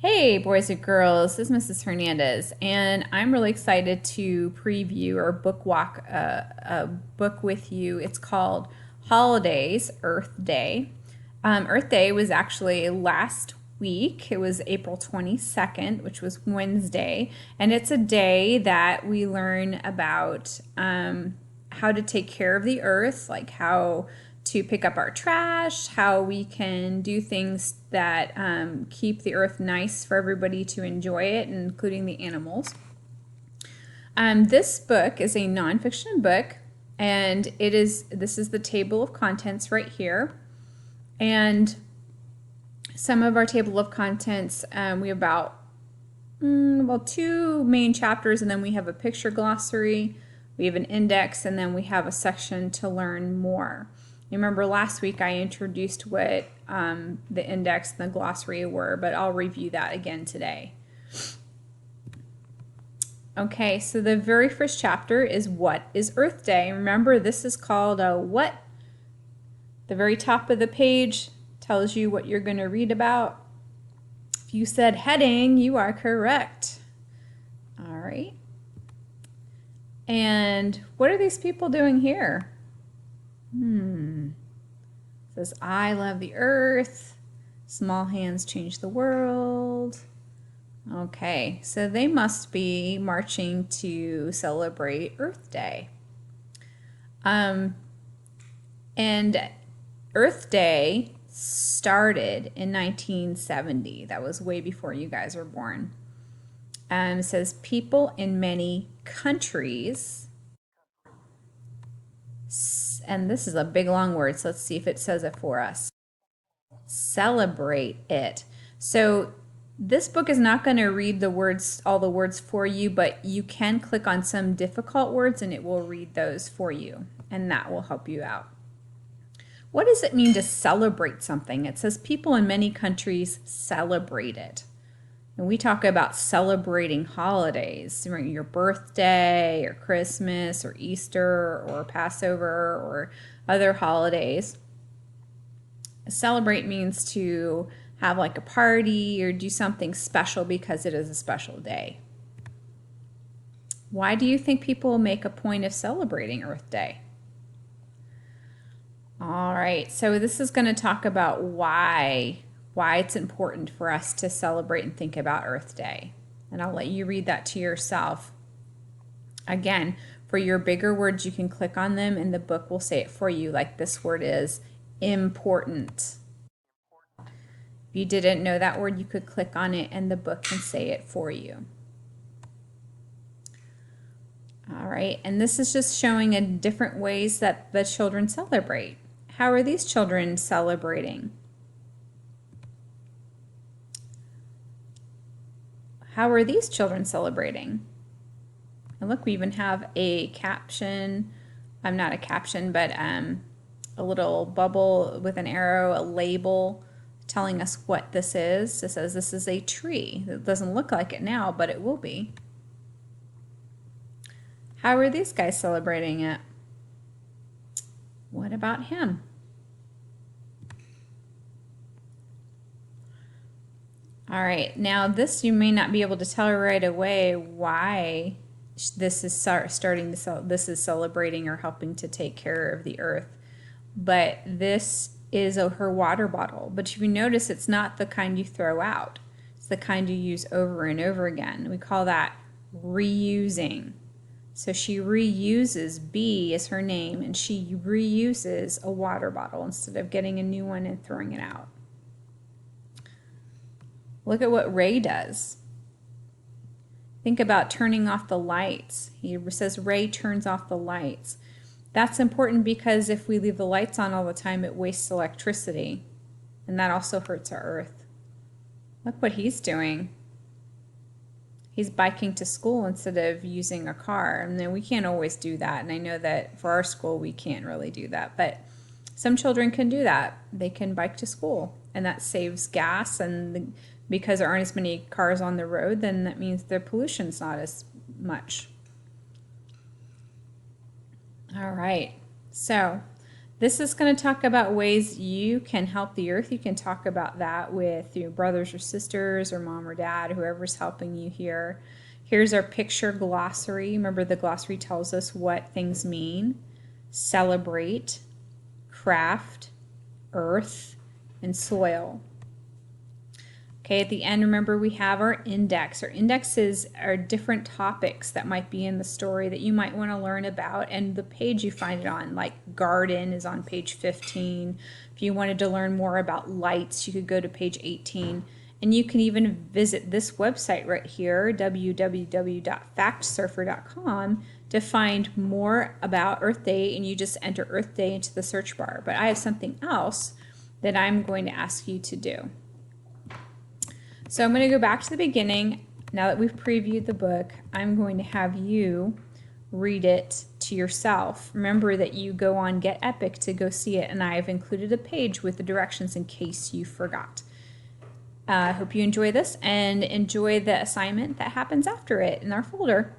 Hey, boys and girls, this is Mrs. Hernandez, and I'm really excited to preview or book walk a book with you. It's called Holidays Earth Day. Earth Day was actually last week. It was April 22nd, which was Wednesday, and it's a day that we learn about how to take care of the earth, like how to pick up our trash, how we can do things that keep the earth nice for everybody to enjoy it, including the animals. This book is a nonfiction book, and this is the table of contents right here. And some of our table of contents, we have about two main chapters, and then we have a picture glossary, we have an index, and then we have a section to learn more. You remember last week I introduced what the index and the glossary were, but I'll review that again today. Okay, so the very first chapter is What is Earth Day? Remember, this is called a what? The very top of the page tells you what you're going to read about. If you said heading, you are correct. All right. And what are these people doing here? It says, I love the earth. Small hands change the world. Okay, so they must be marching to celebrate Earth Day. And Earth Day started in 1970. That was way before you guys were born. It says people in many countries, and this is a big long word, so let's see if it says it for us. Celebrate it. So this book is not going to read the words, all the words for you, but you can click on some difficult words and it will read those for you, and that will help you out. What does it mean to celebrate something? It says people in many countries celebrate it. And we talk about celebrating holidays, your birthday or Christmas or Easter or Passover or other holidays. Celebrate means to have like a party or do something special because it is a special day. Why do you think people make a point of celebrating Earth Day? All right, so this is going to talk about why it's important for us to celebrate and think about Earth Day. And I'll let you read that to yourself. Again, for your bigger words, you can click on them and the book will say it for you, like this word is important. If you didn't know that word, you could click on it and the book can say it for you. All right, and this is just showing in different ways that the children celebrate. How are these children celebrating? How are these children celebrating? And look, we even have a caption. I'm not a caption, but a little bubble with an arrow, a label telling us what this is. It says this is a tree. It doesn't look like it now, but it will be. How are these guys celebrating it? What about him? All right, now this you may not be able to tell right away why this is this is celebrating or helping to take care of the earth, but this is her water bottle. But if you notice, it's not the kind you throw out. It's the kind you use over and over again. We call that reusing. So she reuses, B is her name, and she reuses a water bottle instead of getting a new one and throwing it out. Look at what Ray does. Think about turning off the lights. He says Ray turns off the lights. That's important because if we leave the lights on all the time, it wastes electricity, and that also hurts our earth. Look what he's doing. He's biking to school instead of using a car. And then we can't always do that. And I know that for our school, we can't really do that. But some children can do that. They can bike to school. And that saves gas. And because there aren't as many cars on the road, then that means the pollution's not as much. All right. So This is going to talk about ways you can help the earth. You can talk about that with your brothers or sisters or mom or dad, whoever's helping you here. Here's our picture glossary. Remember, the glossary tells us what things mean: celebrate, craft, earth, and soil. Okay, at the end, remember, we have our index. Our indexes are different topics that might be in the story that you might want to learn about, and the page you find it on, like garden, is on page 15. If you wanted to learn more about lights, you could go to page 18. And you can even visit this website right here, www.factsurfer.com, to find more about Earth Day, and you just enter Earth Day into the search bar. But I have something else that I'm going to ask you to do. So I'm going to go back to the beginning. Now that we've previewed the book, I'm going to have you read it to yourself. Remember that you go on Get Epic to go see it, and I've included a page with the directions in case you forgot. I hope you enjoy this and enjoy the assignment that happens after it in our folder.